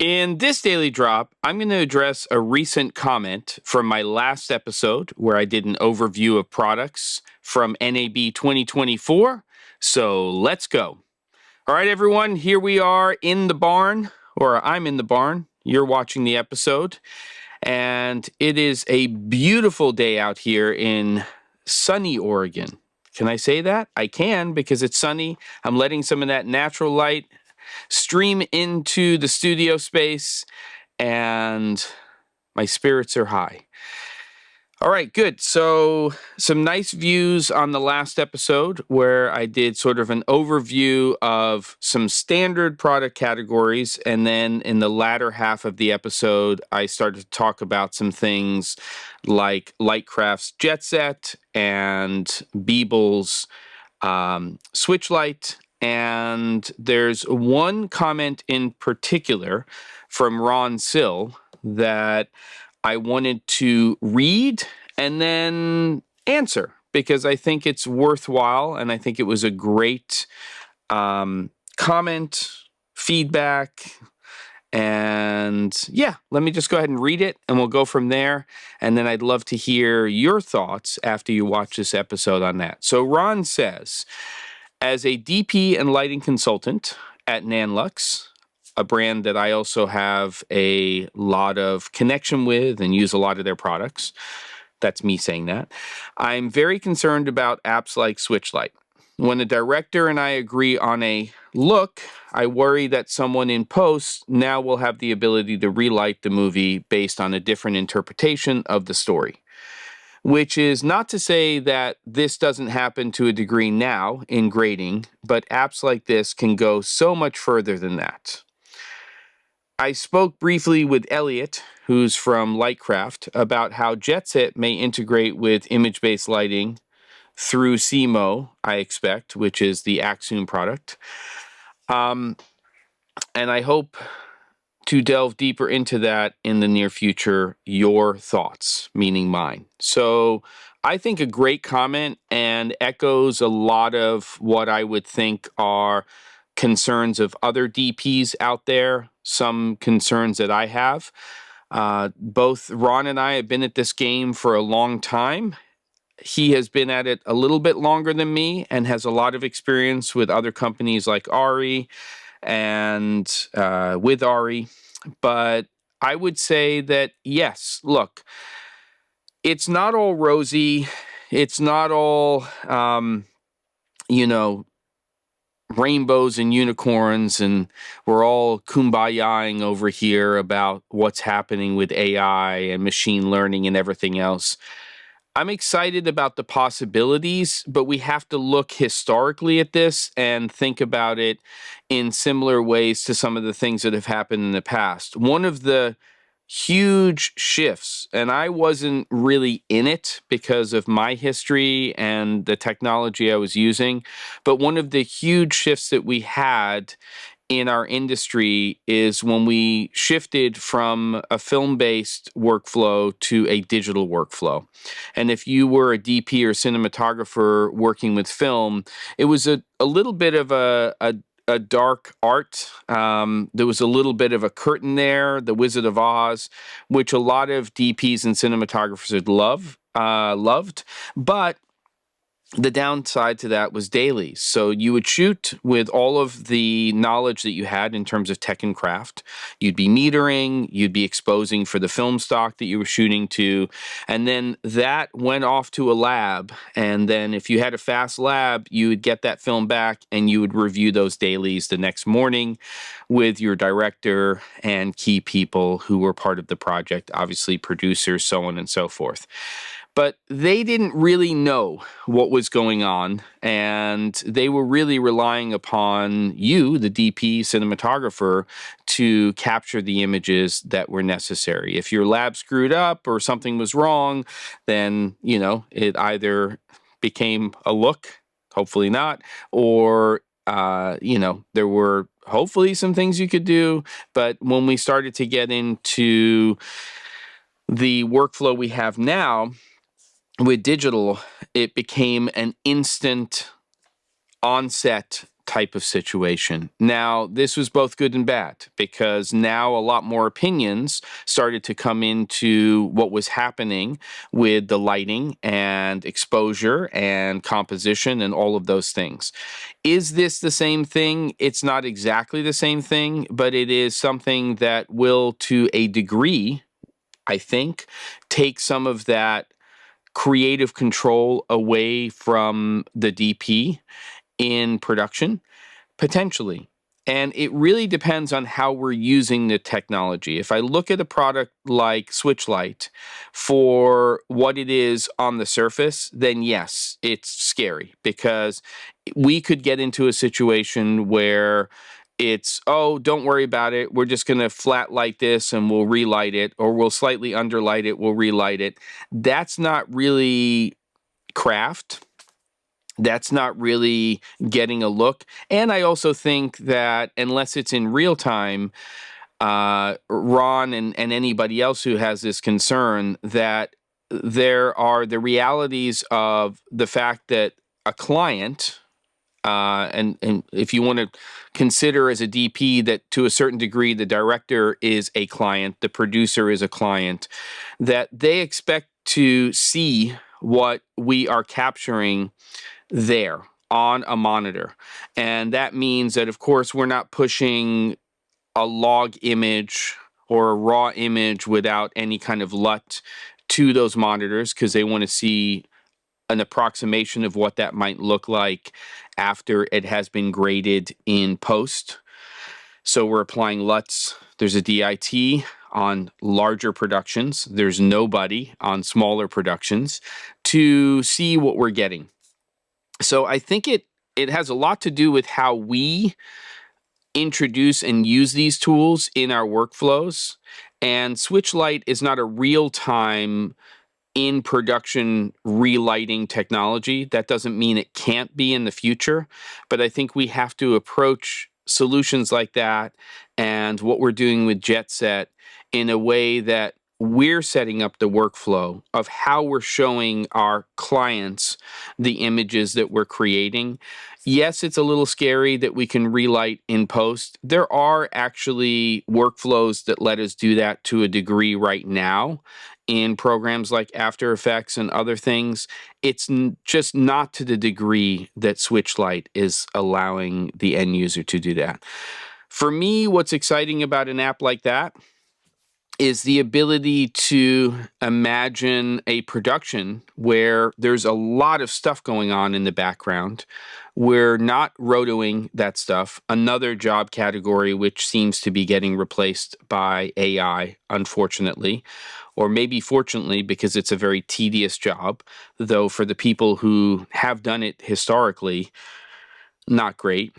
In this daily drop, I'm going to address a recent comment from my last episode where I did an overview of products from NAB 2024. So let's go. All right, everyone, here we are in the barn, or I'm in the barn. You're watching the episode. And it is a beautiful day out here in sunny Oregon. Can I say that? I can because it's sunny. I'm letting some of that natural light stream into the studio space, and my spirits are high. All right, good. So some nice views on the last episode where I did sort of an overview of some standard product categories. And then in the latter half of the episode, I started to talk about some things like Lightcraft's JetSet and Beeble's SwitchLight. And there's one comment in particular from Ron Sill that I wanted to read and then answer because I think it's worthwhile and I think it was a great comment, feedback, and yeah, let me just go ahead and read it and we'll go from there. And then I'd love to hear your thoughts after you watch this episode on that. So Ron says, as a DP and lighting consultant at Nanlux, a brand that I also have a lot of connection with and use a lot of their products. That's me saying that. I'm very concerned about apps like SwitchLight. When the director and I agree on a look, I worry that someone in post now will have the ability to relight the movie based on a different interpretation of the story. Which is not to say that this doesn't happen to a degree now in grading, but apps like this can go so much further than that. I spoke briefly with Elliot, who's from Lightcraft, about how JetSet may integrate with image-based lighting through CMO, I expect, which is the Axum product. And I hope to delve deeper into that in the near future. Your thoughts, meaning mine. So I think a great comment and echoes a lot of what I would think are concerns of other DPs out there, some concerns that I have. Both Ron and I have been at this game for a long time. He has been at it a little bit longer than me and has a lot of experience with other companies like Ari and with Ari. But I would say that, yes, look, it's not all rosy. It's not all, rainbows and unicorns, and we're all kumbayaing over here about what's happening with AI and machine learning and everything else. I'm excited about the possibilities, but we have to look historically at this and think about it in similar ways to some of the things that have happened in the past. One of the huge shifts, and I wasn't really in it because of my history and the technology I was using, but one of the huge shifts that we had in our industry is when we shifted from a film-based workflow to a digital workflow. And if you were a DP or cinematographer working with film, it was a little bit of a dark art. There was a little bit of a curtain there, the Wizard of Oz, which a lot of DPs and cinematographers had loved. But the downside to that was dailies. So you would shoot with all of the knowledge that you had in terms of tech and craft. You'd be metering, you'd be exposing for the film stock that you were shooting to, and then that went off to a lab. And then if you had a fast lab, you would get that film back and you would review those dailies the next morning with your director and key people who were part of the project, obviously producers, so on and so forth. But they didn't really know what was going on, and they were really relying upon you, the DP cinematographer, to capture the images that were necessary. If your lab screwed up or something was wrong, then, it either became a look, hopefully not, or, there were hopefully some things you could do. But when we started to get into the workflow we have now, with digital, it became an instant on-set type of situation. Now, this was both good and bad because now a lot more opinions started to come into what was happening with the lighting and exposure and composition and all of those things. Is this the same thing? It's not exactly the same thing, but it is something that will, to a degree, I think, take some of that creative control away from the DP in production, potentially. And it really depends on how we're using the technology. If I look at a product like SwitchLight for what it is on the surface, then yes, it's scary because we could get into a situation where it's, oh, don't worry about it. We're just going to flat light this and we'll relight it, or we'll slightly underlight it, we'll relight it. That's not really craft. That's not really getting a look. And I also think that unless it's in real time, Ron and anybody else who has this concern, that there are the realities of the fact that a client, and if you want to consider as a DP that to a certain degree the director is a client, the producer is a client, that they expect to see what we are capturing there on a monitor. And that means that, of course, we're not pushing a log image or a raw image without any kind of LUT to those monitors because they want to see an approximation of what that might look like after it has been graded in post. So we're applying LUTs. There's a DIT on larger productions. There's nobody on smaller productions to see what we're getting. So I think it has a lot to do with how we introduce and use these tools in our workflows. And SwitchLight is not a real-time in production relighting technology. That doesn't mean it can't be in the future, but I think we have to approach solutions like that and what we're doing with JetSet in a way that we're setting up the workflow of how we're showing our clients the images that we're creating. Yes, it's a little scary that we can relight in post. There are actually workflows that let us do that to a degree right now in programs like After Effects and other things. It's just not to the degree that SwitchLight is allowing the end user to do that. For me, what's exciting about an app like that is the ability to imagine a production where there's a lot of stuff going on in the background. We're not rotoing that stuff, another job category which seems to be getting replaced by AI, unfortunately, or maybe fortunately because it's a very tedious job, though for the people who have done it historically, not great.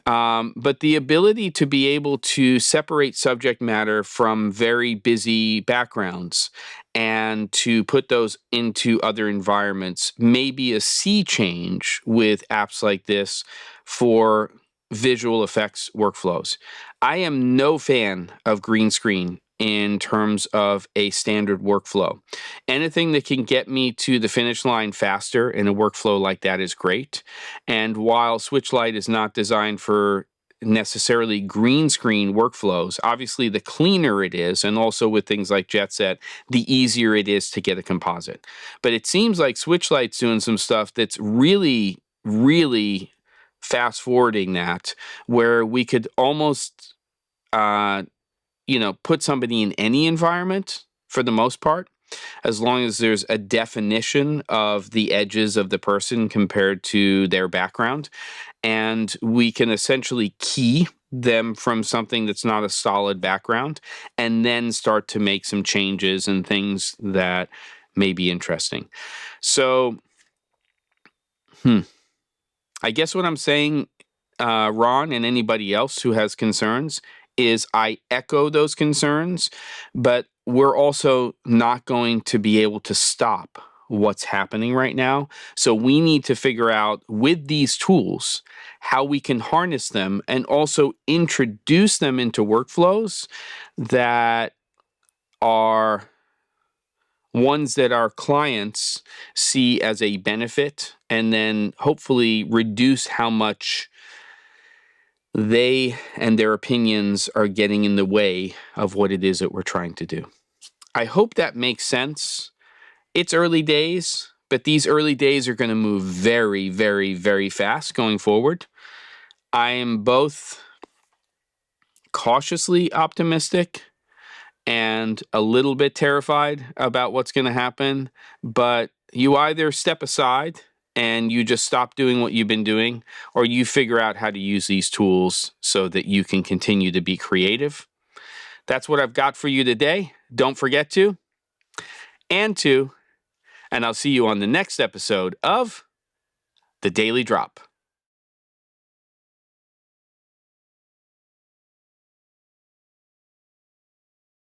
But the ability to be able to separate subject matter from very busy backgrounds and to put those into other environments may be a sea change with apps like this for visual effects workflows. I am no fan of green screen in terms of a standard workflow. Anything that can get me to the finish line faster in a workflow like that is great. And while SwitchLight is not designed for necessarily green screen workflows, obviously the cleaner it is, and also with things like JetSet, the easier it is to get a composite. But it seems like SwitchLight's doing some stuff that's really, really fast forwarding that, where we could almost put somebody in any environment for the most part, as long as there's a definition of the edges of the person compared to their background. And we can essentially key them from something that's not a solid background and then start to make some changes and things that may be interesting. So, I guess what I'm saying, Ron, and anybody else who has concerns, is I echo those concerns, but we're also not going to be able to stop what's happening right now. So we need to figure out with these tools how we can harness them and also introduce them into workflows that are ones that our clients see as a benefit, and then hopefully reduce how much they and their opinions are getting in the way of what it is that we're trying to do. I hope that makes sense. It's early days, but these early days are going to move very, very, very fast going forward. I am both cautiously optimistic and a little bit terrified about what's going to happen, but you either step aside and you just stop doing what you've been doing, or you figure out how to use these tools so that you can continue to be creative. That's what I've got for you today. Don't forget to, and I'll see you on the next episode of The Daily Drop.